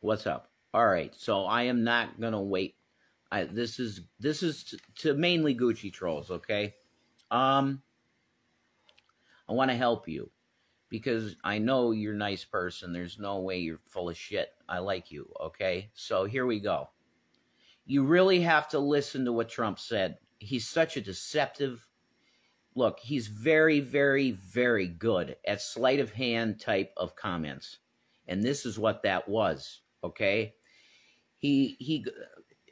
What's up? All right, so I am not gonna wait. This is to mainly Gucci trolls, okay? Um, I want to help you because I know you're a nice person. There's no way you're full of shit. I like you, okay? So here we go. You really have to listen to what Trump said. He's such a deceptive. Look, he's very, very, very good at sleight of hand type of comments, and this is what that was, okay? He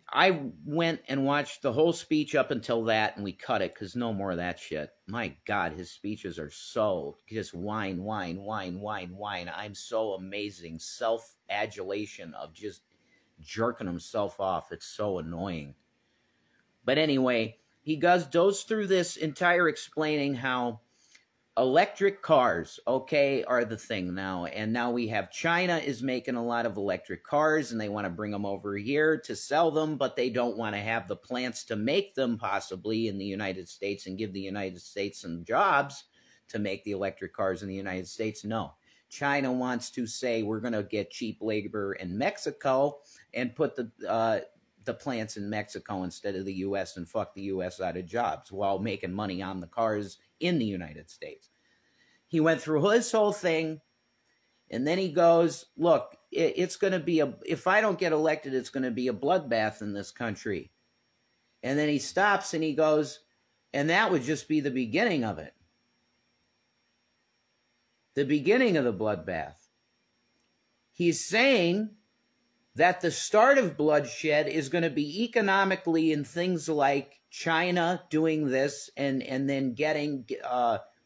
I went and watched the whole speech up until that, and we cut it because no more of that shit. My God, his speeches are so just whine, whine, whine, whine, whine. I'm so amazing. Self-adulation of just jerking himself off. It's so annoying. But anyway, he goes through this entire explaining how electric cars, okay, are the thing now. And now we have China is making a lot of electric cars, and they want to bring them over here to sell them, but they don't want to have the plants to make them possibly in the United States and give the United States some jobs to make the electric cars in the United States. No. China wants to say we're going to get cheap labor in Mexico and put the plants in Mexico instead of the U.S. and fuck the U.S. out of jobs while making money on the cars in the United States. He went through his whole thing, and then he goes, look, it's going to be if I don't get elected, it's going to be a bloodbath in this country. And then he stops and he goes, and that would just be the beginning of it. The beginning of the bloodbath. He's saying that the start of bloodshed is going to be economically in things like China doing this and then getting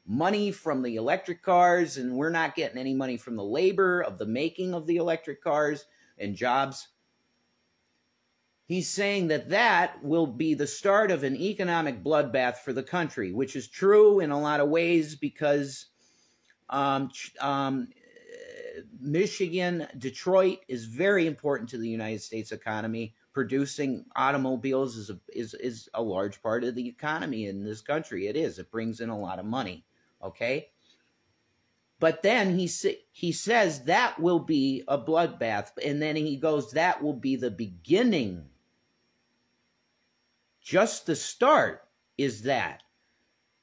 money from the electric cars, and we're not getting any money from the labor of the making of the electric cars and jobs. He's saying that that will be the start of an economic bloodbath for the country, which is true in a lot of ways because Michigan, Detroit is very important to the United States economy. Producing automobiles is a large part of the economy in this country. It is. It brings in a lot of money. Okay? But then he says that will be a bloodbath. And then he goes, that will be the beginning. Just the start is that.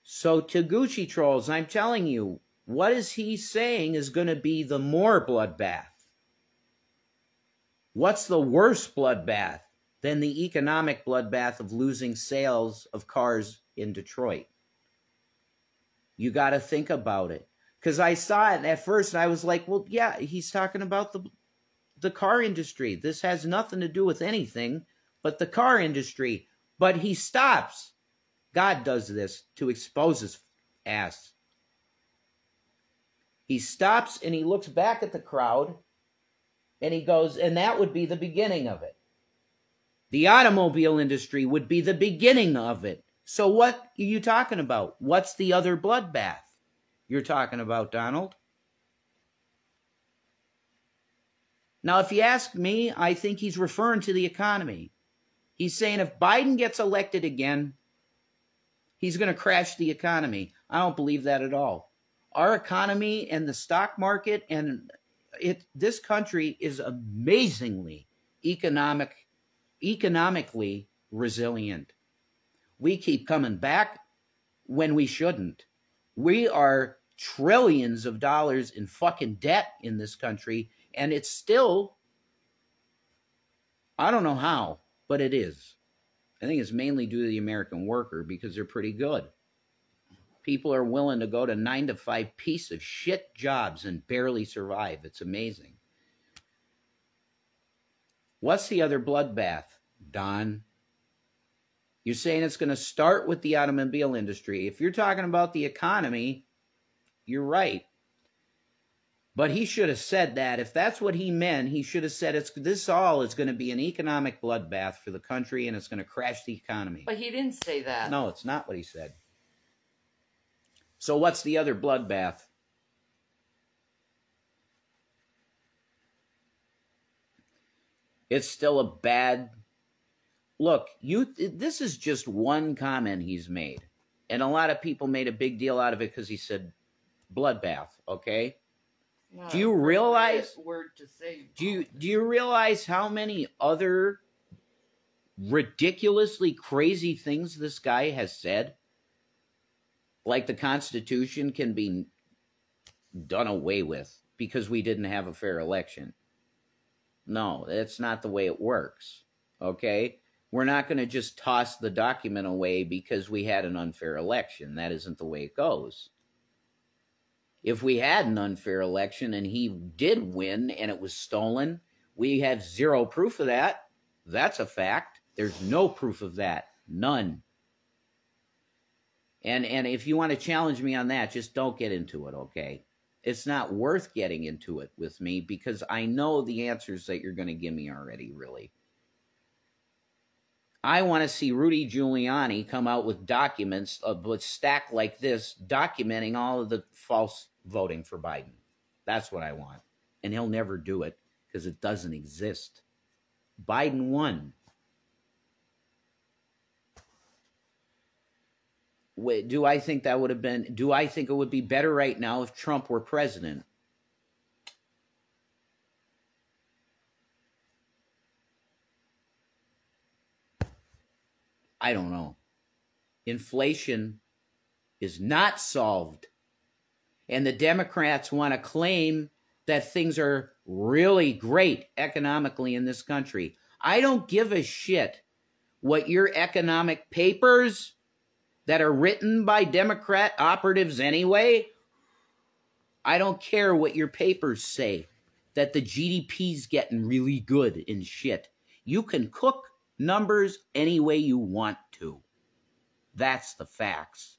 So to Gucci trolls, I'm telling you, what is he saying is going to be the more bloodbath? What's the worst bloodbath than the economic bloodbath of losing sales of cars in Detroit? You got to think about it. Because I saw it at first and I was like, well, yeah, he's talking about the car industry. This has nothing to do with anything but the car industry. But he stops. God does this to expose his ass. He stops and he looks back at the crowd and he goes, and that would be the beginning of it. The automobile industry would be the beginning of it. So what are you talking about? What's the other bloodbath you're talking about, Donald? Now, if you ask me, I think he's referring to the economy. He's saying if Biden gets elected again, he's going to crash the economy. I don't believe that at all. Our economy and the stock market and this country is amazingly economically resilient. We keep coming back when we shouldn't. We are trillions of dollars in fucking debt in this country, and it's still, I don't know how, but it is. I think it's mainly due to the American worker because they're pretty good. People are willing to go to 9-to-5 piece of shit jobs and barely survive. It's amazing. What's the other bloodbath, Don? You're saying it's going to start with the automobile industry. If you're talking about the economy, you're right. But he should have said that. If that's what he meant, he should have said this all is going to be an economic bloodbath for the country and it's going to crash the economy. But he didn't say that. No, it's not what he said. So what's the other bloodbath? It's still a bad... Look, this is just one comment he's made. And a lot of people made a big deal out of it because he said bloodbath, okay? Not Do you realize? Word to say. Do you realize how many other ridiculously crazy things this guy has said? Like the Constitution can be done away with because we didn't have a fair election. No, that's not the way it works. Okay? We're not going to just toss the document away because we had an unfair election. That isn't the way it goes. If we had an unfair election and he did win and it was stolen, we have zero proof of that. That's a fact. There's no proof of that. None. And if you want to challenge me on that, just don't get into it, okay? It's not worth getting into it with me because I know the answers that you're going to give me already, really. I want to see Rudy Giuliani come out with documents with stacked like this, documenting all of the false voting for Biden. That's what I want. And he'll never do it because it doesn't exist. Biden won. Do I think that would have been, do I think it would be better right now if Trump were president? I don't know. Inflation is not solved. And the Democrats want to claim that things are really great economically in this country. I don't give a shit what your economic papers that are written by Democrat operatives anyway. I don't care what your papers say, that the GDP's getting really good and shit. You can cook numbers any way you want to. That's the facts.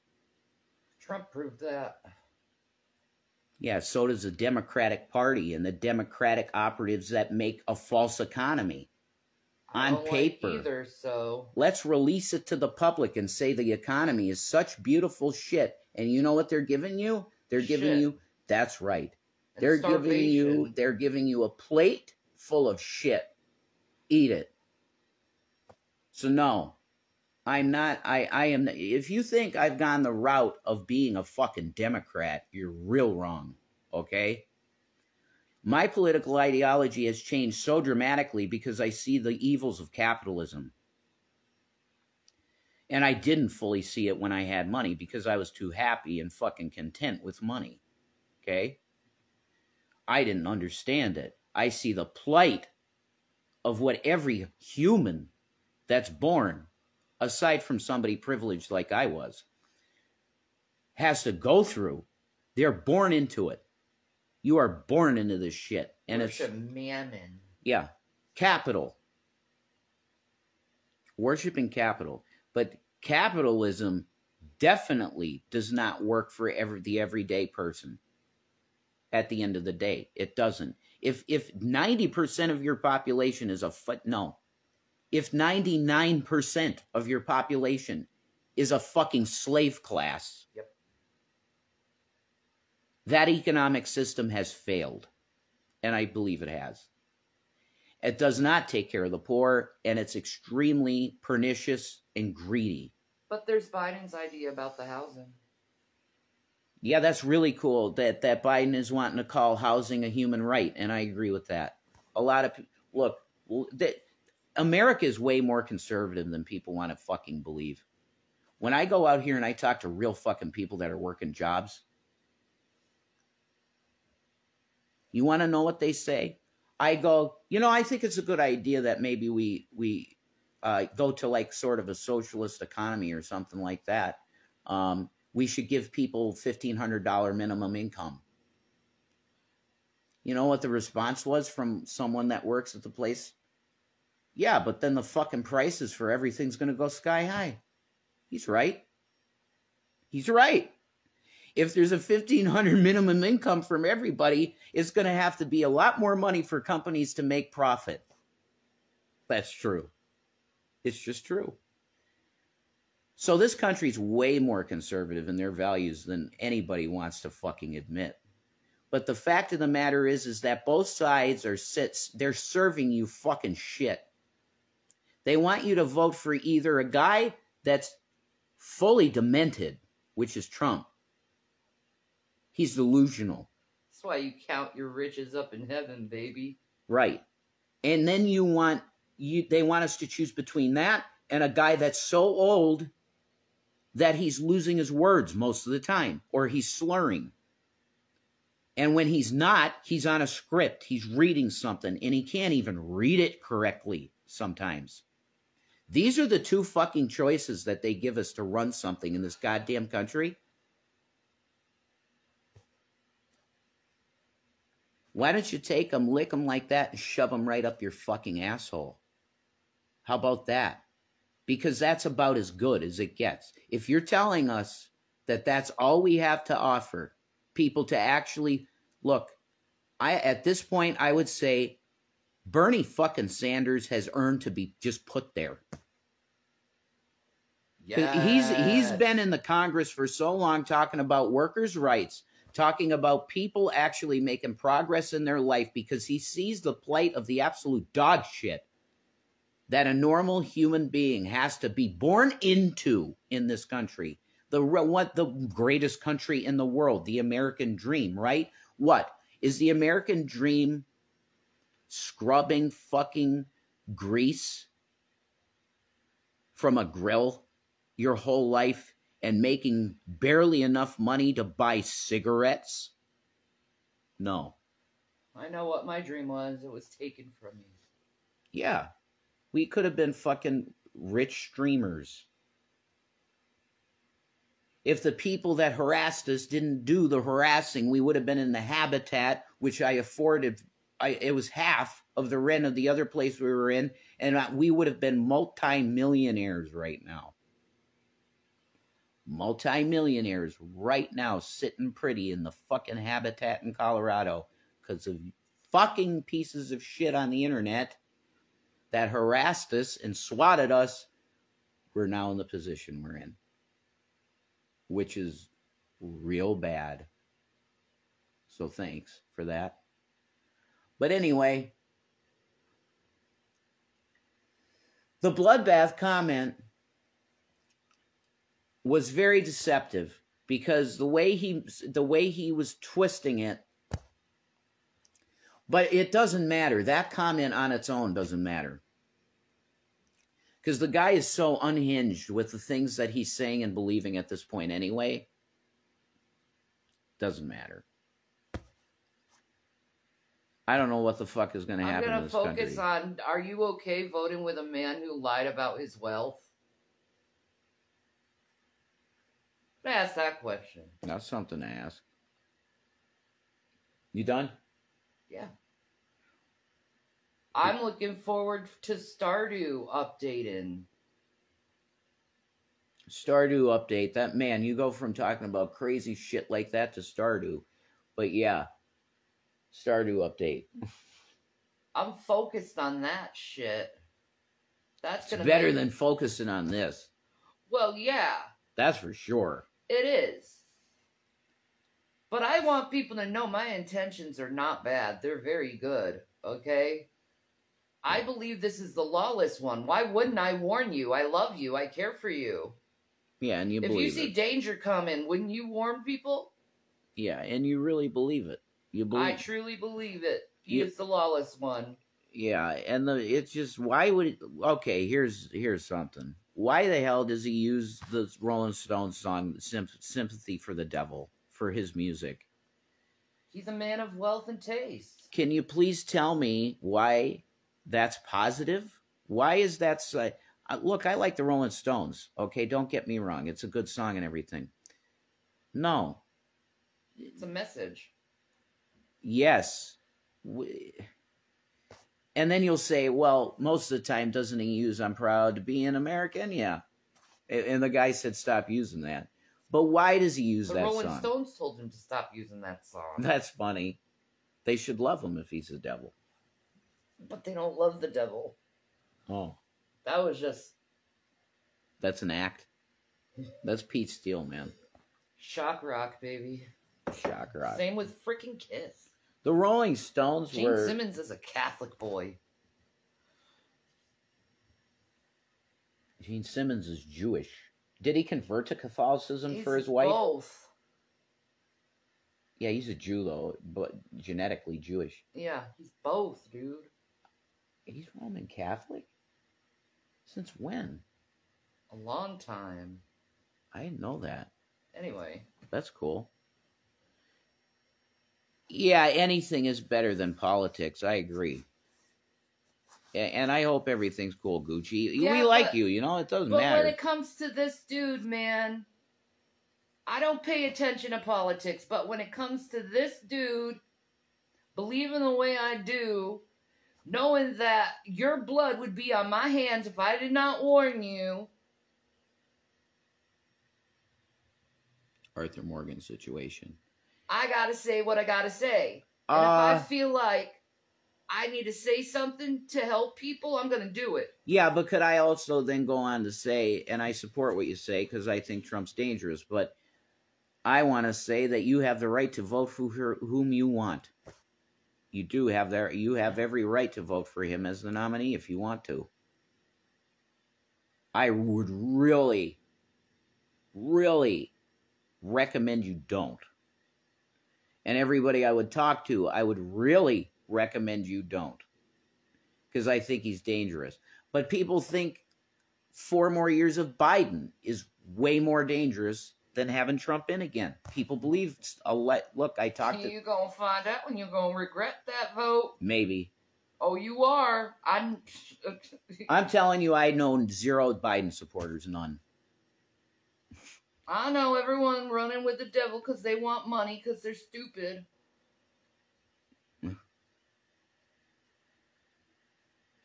Trump proved that. Yeah, so does the Democratic Party and the Democratic operatives that make a false economy. On paper. Like either, so let's release it to the public and say the economy is such beautiful shit. And you know what they're giving you? They're giving you, that's right. They're giving you a plate full of shit. Eat it. So no, I'm not, I am, if you think I've gone the route of being a fucking Democrat, you're real wrong, okay? My political ideology has changed so dramatically because I see the evils of capitalism. And I didn't fully see it when I had money because I was too happy and fucking content with money, okay? I didn't understand it. I see the plight of what every human that's born, aside from somebody privileged like I was, has to go through. They're born into it. You are born into this shit. And worship mammon. Yeah. Capital. Worshiping capital. But capitalism definitely does not work for the everyday person. At the end of the day, it doesn't. If 90% of your population is if 99% of your population is a fucking slave class, yep, that economic system has failed. And I believe it has. It does not take care of the poor, and it's extremely pernicious and greedy. But there's Biden's idea about the housing. Yeah, that's really cool that Biden is wanting to call housing a human right, and I agree with that. A lot of people, look, America is way more conservative than people want to fucking believe. When I go out here and I talk to real fucking people that are working jobs, you want to know what they say? I go, I think it's a good idea that maybe we go to like sort of a socialist economy or something like that. We should give people $1,500 minimum income. You know what the response was from someone that works at the place? Yeah, but then the fucking prices for everything's going to go sky high. He's right. He's right. If there's a $1,500 minimum income from everybody, it's going to have to be a lot more money for companies to make profit. That's true. It's just true. So this country's way more conservative in their values than anybody wants to fucking admit. But the fact of the matter is that both sides they're serving you fucking shit. They want you to vote for either a guy that's fully demented, which is Trump. He's delusional. That's why you count your riches up in heaven, baby. Right. And then they want us to choose between that and a guy that's so old that he's losing his words most of the time, or he's slurring. And when he's not, he's on a script. He's reading something, and he can't even read it correctly sometimes. These are the two fucking choices that they give us to run something in this goddamn country. Why don't you take them, lick them like that, and shove them right up your fucking asshole? How about that? Because that's about as good as it gets. If you're telling us that that's all we have to offer, people to actually look, at this point, I would say Bernie fucking Sanders has earned to be just put there. Yeah, he's been in the Congress for so long talking about workers' rights, talking about people actually making progress in their life because he sees the plight of the absolute dog shit that a normal human being has to be born into in this country. The greatest country in the world, the American dream, right? What? Is the American dream scrubbing fucking grease from a grill your whole life and making barely enough money to buy cigarettes? No. I know what my dream was. It was taken from me. Yeah. We could have been fucking rich streamers. If the people that harassed us didn't do the harassing, we would have been in the habitat, which I afforded. It was half of the rent of the other place we were in, and we would have been multi-millionaires right now. Multi-millionaires right now, sitting pretty in the fucking habitat in Colorado because of fucking pieces of shit on the internet that harassed us and swatted us. We're now in the position we're in, which is real bad. So thanks for that. But anyway, the bloodbath comment was very deceptive because the way he was twisting it. But it doesn't matter. That comment on its own doesn't matter. Because the guy is so unhinged with the things that he's saying and believing at this point anyway. Doesn't matter. I don't know what the fuck is going to happen in this country. I'm going to focus on, are you okay voting with a man who lied about his wealth? Ask that question. That's something to ask. You done? Yeah. I'm looking forward to Stardew updating. Stardew update. That, man, you go from talking about crazy shit like that to Stardew. But yeah, Stardew update. I'm focused on that shit. That's gonna better than focusing on this. Well, yeah. That's for sure. It is. But I want people to know my intentions are not bad. They're very good, okay? I believe this is the lawless one. Why wouldn't I warn you? I love you. I care for you. Yeah, and you believe it. If you see danger coming, wouldn't you warn people? Yeah, and you really believe it. I truly believe it. He is the lawless one. Yeah, and it's just, why would it... Okay, here's something. Why the hell does he use the Rolling Stones song, Sympathy for the Devil, for his music? He's a man of wealth and taste. Can you please tell me why that's positive? Why is that... look, I like the Rolling Stones, okay? Don't get me wrong. It's a good song and everything. No. It's a message. Yes. And then you'll say, well, most of the time, doesn't he use I'm proud to be an American? Yeah. And the guy said stop using that. But why does he use that song? The Rolling Stones told him to stop using that song. That's funny. They should love him if he's a devil. But they don't love the devil. Oh. That was just... That's an act. That's Pete Steele, man. Shock rock, baby. Shock rock. Same with freaking Kiss. The Rolling Stones Gene Simmons is a Catholic boy. Gene Simmons is Jewish. Did he convert to Catholicism for his wife? Both. Yeah, he's a Jew, though, but genetically Jewish. Yeah, he's both, dude. He's Roman Catholic? Since when? A long time. I didn't know that. Anyway. That's cool. Yeah, anything is better than politics. I agree. And I hope everything's cool, Gucci. Yeah, we like you, you know? It doesn't matter. But when it comes to this dude, man, I don't pay attention to politics. But when it comes to this dude, believing the way I do, knowing that your blood would be on my hands if I did not warn you. Arthur Morgan situation. I gotta say what I gotta say. And if I feel like I need to say something to help people, I'm gonna do it. Yeah, but could I also then go on to say, and I support what you say because I think Trump's dangerous, but I want to say that you have the right to vote for whom you want. You do have that. You have every right to vote for him as the nominee if you want to. I would really, really recommend you don't. And everybody I would talk to, I would really recommend you don't. Because I think he's dangerous. But people think 4 more years of Biden is way more dangerous than having Trump in again. People believe, look, I talked to... You're going to find out when you're going to regret that vote. Maybe. Oh, you are? I'm telling you, I know 0 Biden supporters, none. I know everyone running with the devil because they want money because they're stupid. I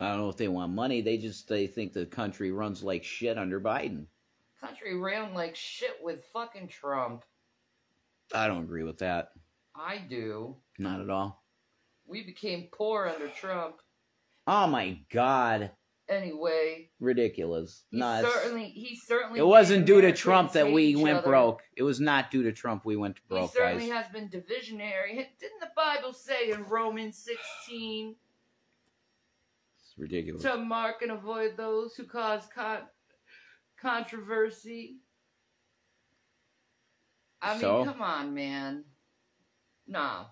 don't know if they want money. They think the country runs like shit under Biden. Country ran like shit with fucking Trump. I don't agree with that. I do. Not at all. We became poor under Trump. Oh my God. Anyway. Ridiculous. He certainly. It wasn't due to Trump that we went broke. It was not due to Trump we went broke, He certainly has been divisionary. Didn't the Bible say in Romans 16? It's ridiculous. To mark and avoid those who cause controversy. I mean, come on, man. No.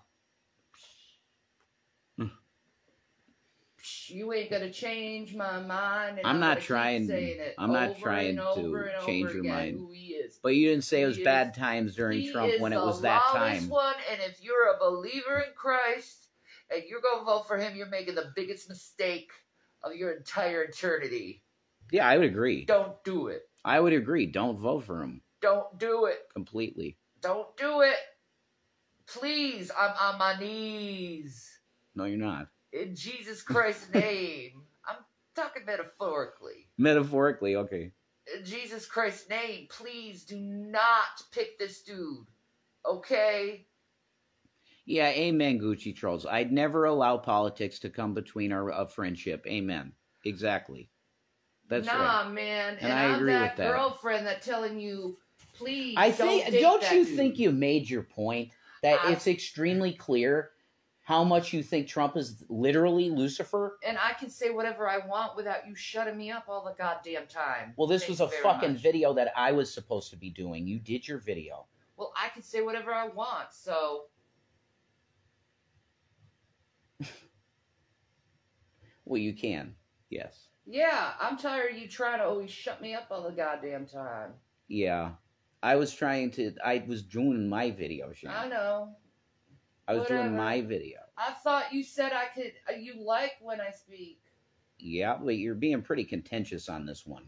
You ain't gonna change my mind. And I'm not trying to change your mind. Who he is. But you didn't say it was bad times during Trump when it was that time. One, and if you're a believer in Christ and you're gonna vote for him, you're making the biggest mistake of your entire eternity. Yeah, I would agree. Don't do it. I would agree. Don't vote for him. Don't do it. Completely. Don't do it. Please, I'm on my knees. No, you're not. In Jesus Christ's name. I'm talking metaphorically. Metaphorically, okay. In Jesus Christ's name, please do not pick this dude. Okay? Yeah, amen, Gucci Trolls. I'd never allow politics to come between our friendship. Amen. Exactly. That's right. Nah, man. And I agree with that. Girlfriend that telling you, please don't you think you made your point? That it's extremely clear how much you think Trump is literally Lucifer? And I can say whatever I want without you shutting me up all the goddamn time. Well, this was a fucking video that I was supposed to be doing. You did your video. Well, I can say whatever I want, so... Well, you can. Yes. Yeah, I'm tired of you trying to always shut me up all the goddamn time. Yeah. I was doing my video, Shanny. I know. I was doing my video. I thought you said you like when I speak. Yeah, but you're being pretty contentious on this one.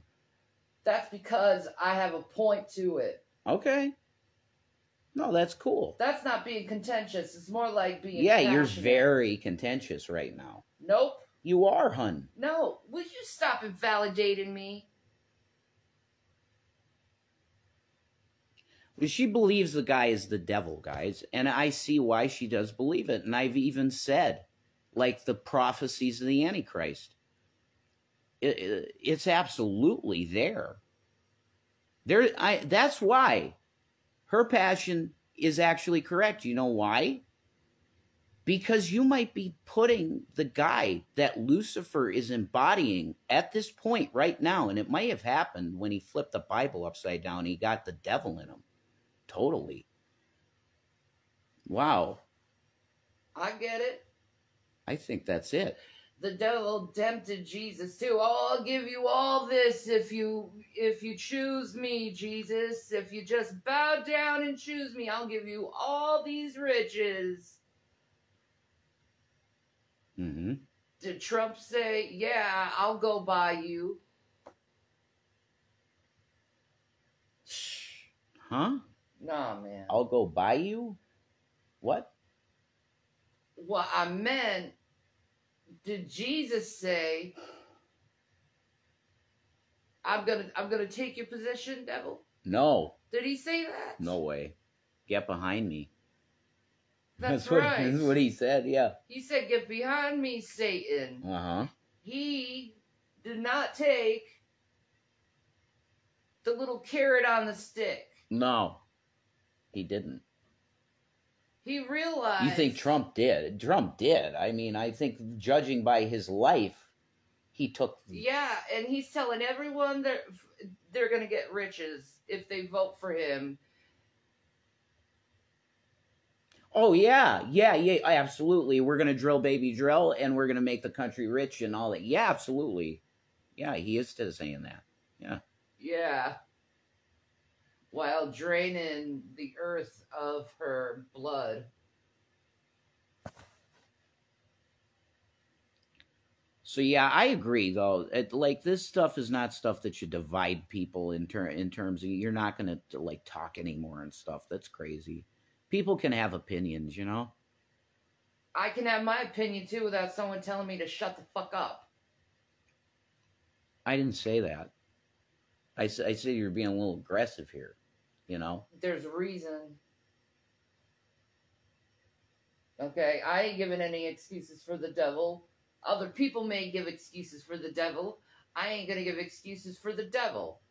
That's because I have a point to it. Okay. No, that's cool. That's not being contentious. It's more like being passionate. You're very contentious right now. Nope. You are, hun. No. Will you stop invalidating me? She believes the guy is the devil, guys, and I see why she does believe it. And I've even said, like the prophecies of the Antichrist, it's absolutely there. That's why her passion is actually correct. You know why? Because you might be putting the guy that Lucifer is embodying at this point right now, and it might have happened when he flipped the Bible upside down. He got the devil in him. Totally. Wow. I get it. I think that's it. The devil tempted Jesus too. Oh, I'll give you all this if you choose me, Jesus. If you just bow down and choose me, I'll give you all these riches. Mm-hmm. Did Trump say, yeah, I'll go buy you? Huh? Nah, man. I'll go buy you? What? What I meant, did Jesus say, I'm gonna take your position, devil? No. Did he say that? No way. Get behind me. That's what, right. That's what he said, yeah. He said, get behind me, Satan. Uh-huh. He did not take the little carrot on the stick. No. He didn't. He realized... You think Trump did? Trump did. I mean, I think judging by his life, he took... Yeah, and he's telling everyone that they're going to get riches if they vote for him. Oh, yeah, absolutely. We're going to drill, baby, drill, and we're going to make the country rich and all that. Yeah, absolutely. Yeah, he is still saying that. Yeah. Yeah. While draining the earth of her blood. So, yeah, I agree, though. Like, this stuff is not stuff that should divide people in terms of you're not going to, like, talk anymore and stuff. That's crazy. People can have opinions, you know? I can have my opinion, too, without someone telling me to shut the fuck up. I didn't say that. I said you're being a little aggressive here, you know? There's a reason. Okay, I ain't giving any excuses for the devil. Other people may give excuses for the devil. I ain't gonna give excuses for the devil.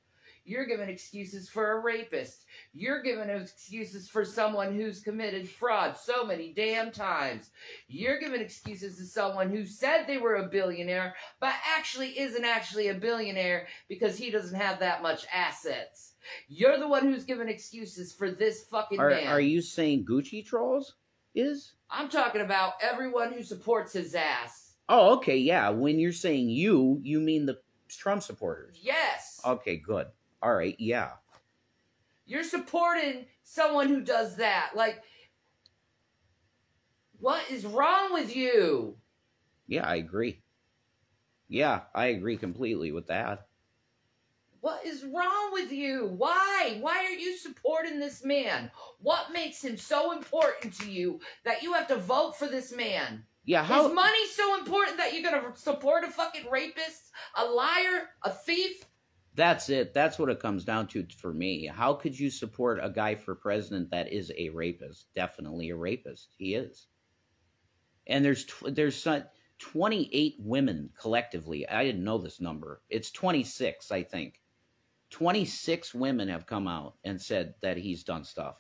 You're giving excuses for a rapist. You're giving excuses for someone who's committed fraud so many damn times. You're giving excuses to someone who said they were a billionaire, but actually isn't actually a billionaire because he doesn't have that much assets. You're the one who's giving excuses for this fucking man. Are you saying Gucci Trolls is? I'm talking about everyone who supports his ass. Oh, okay, yeah. When you're saying you mean the Trump supporters. Yes. Okay, good. All right, yeah. You're supporting someone who does that. Like, what is wrong with you? Yeah, I agree. Yeah, I agree completely with that. What is wrong with you? Why? Why are you supporting this man? What makes him so important to you that you have to vote for this man? Yeah, how... Is money so important that you're going to support a fucking rapist, a liar, a thief? That's it. That's what it comes down to for me. How could you support a guy for president that is a rapist? Definitely a rapist. He is. And there's 28 women collectively. I didn't know this number. It's 26, I think. 26 women have come out and said that he's done stuff.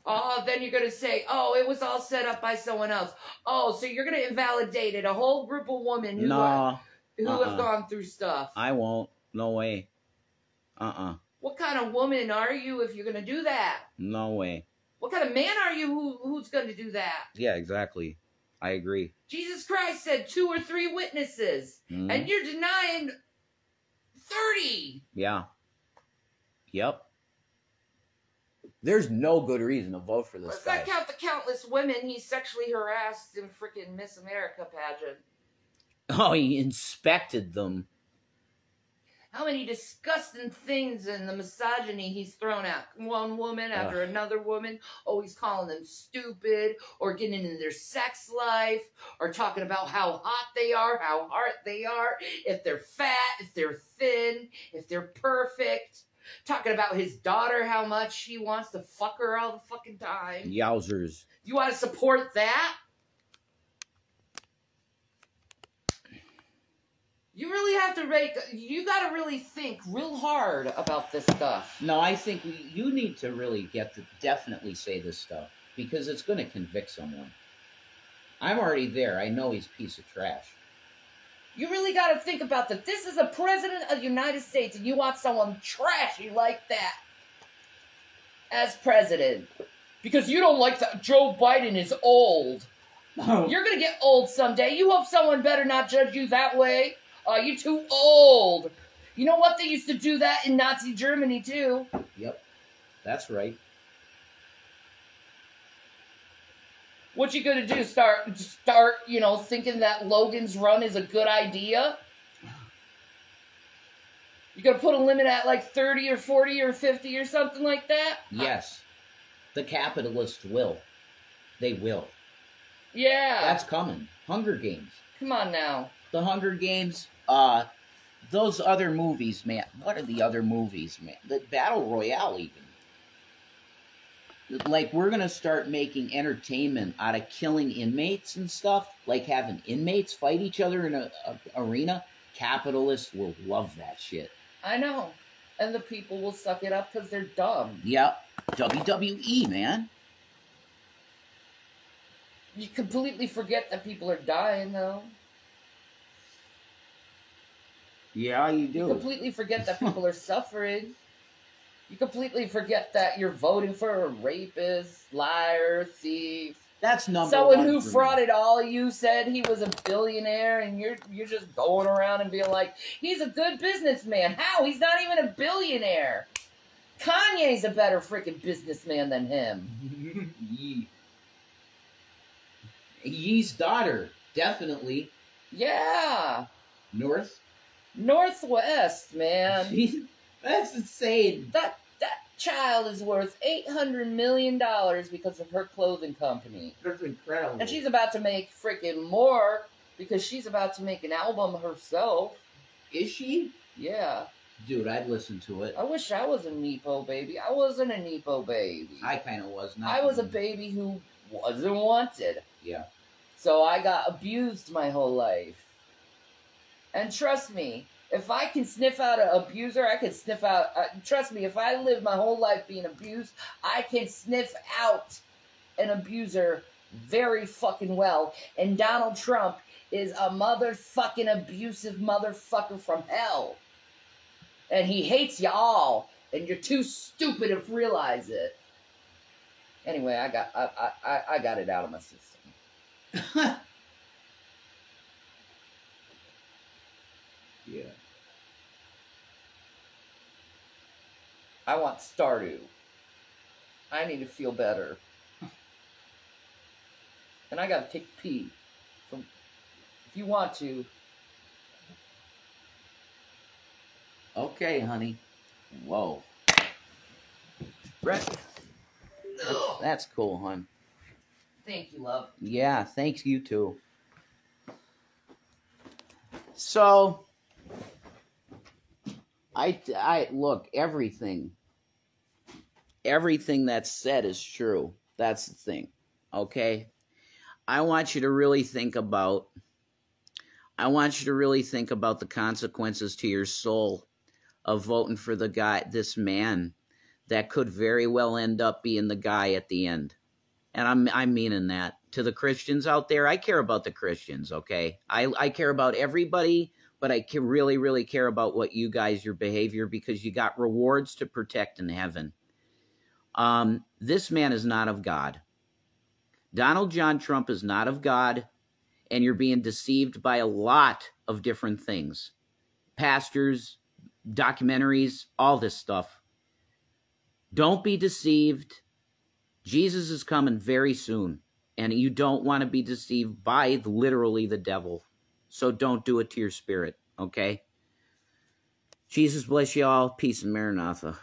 Oh, then you're going to say, oh, it was all set up by someone else. Oh, so you're going to invalidate it. A whole group of women who have gone through stuff. I won't. No way. What kind of woman are you if you're going to do that? No way. What kind of man are you who's going to do that? Yeah, exactly. I agree. Jesus Christ said 2 or 3 witnesses, and you're denying 30. Yeah. Yep. There's no good reason to vote for this guy. Let's not count the countless women he sexually harassed in freaking Miss America pageant. Oh, he inspected them. How many disgusting things and the misogyny he's thrown at one woman after another woman. Oh, he's calling them stupid, or getting into their sex life, or talking about how hot they are, how hard they are, if they're fat, if they're thin, if they're perfect. Talking about his daughter, how much he wants to fuck her all the fucking time. Yowzers. You want to support that? You really have to you got to really think real hard about this stuff. No, I think you need to really definitely say this stuff, because it's going to convict someone. I'm already there. I know he's a piece of trash. You really got to think about that. This is a president of the United States, and you want someone trashy like that as president. Because you don't like that Joe Biden is old. Oh. You're going to get old someday. You hope someone better not judge you that way. You're too old. You know what? They used to do that in Nazi Germany, too. Yep. That's right. What you gonna do? Start, thinking that Logan's Run is a good idea? You gonna put a limit at like 30 or 40 or 50 or something like that? Yes. The capitalists will. They will. Yeah. That's coming. Hunger Games. Come on now. The Hunger Games, those other movies, man. What are the other movies, man? The Battle Royale, even. Like, we're going to start making entertainment out of killing inmates and stuff. Like, having inmates fight each other in a arena. Capitalists will love that shit. I know. And the people will suck it up because they're dumb. Yep. WWE, man. You completely forget that people are dying, though. Yeah, you do. You completely forget that people are suffering. You completely forget that you're voting for a rapist, liar, thief. That's number someone one who for frauded me. all of you, said he was a billionaire, and you're just going around and being like, he's a good businessman. How? He's not even a billionaire. Kanye's a better freaking businessman than him. Yee's daughter, definitely. Yeah. Northwest, man. That's insane. That child is worth $800 million because of her clothing company. That's incredible. And she's about to make freaking more because she's about to make an album herself. Is she? Yeah. Dude, I'd listen to it. I wish I was a Nepo baby. I wasn't a Nepo baby. I kind of was. Not I was a baby who wasn't wanted. Yeah. So I got abused my whole life. And trust me, if I can sniff out an abuser, I can sniff out... trust me, if I live my whole life being abused, I can sniff out an abuser very fucking well. And Donald Trump is a motherfucking abusive motherfucker from hell. And he hates you all. And you're too stupid to realize it. Anyway, I got it out of my system. Yeah. I want Stardew. I need to feel better. And I gotta take a pee. So if you want to. Okay, honey. Whoa. Brett. That's cool, hon. Thank you, love. Yeah, thanks, you too. So, I look, everything that's said is true. That's the thing, okay? I want you to really think about the consequences to your soul of voting for this man that could very well end up being the guy at the end. And I'm meaning that. To the Christians out there, I care about the Christians, okay? I care about everybody, but I really, really care about what you guys, your behavior, because you got rewards to protect in heaven. This man is not of God. Donald John Trump is not of God, and you're being deceived by a lot of different things. Pastors, documentaries, all this stuff. Don't be deceived. Jesus is coming very soon, and you don't want to be deceived by literally the devil. So don't do it to your spirit, okay? Jesus bless you all. Peace and Maranatha.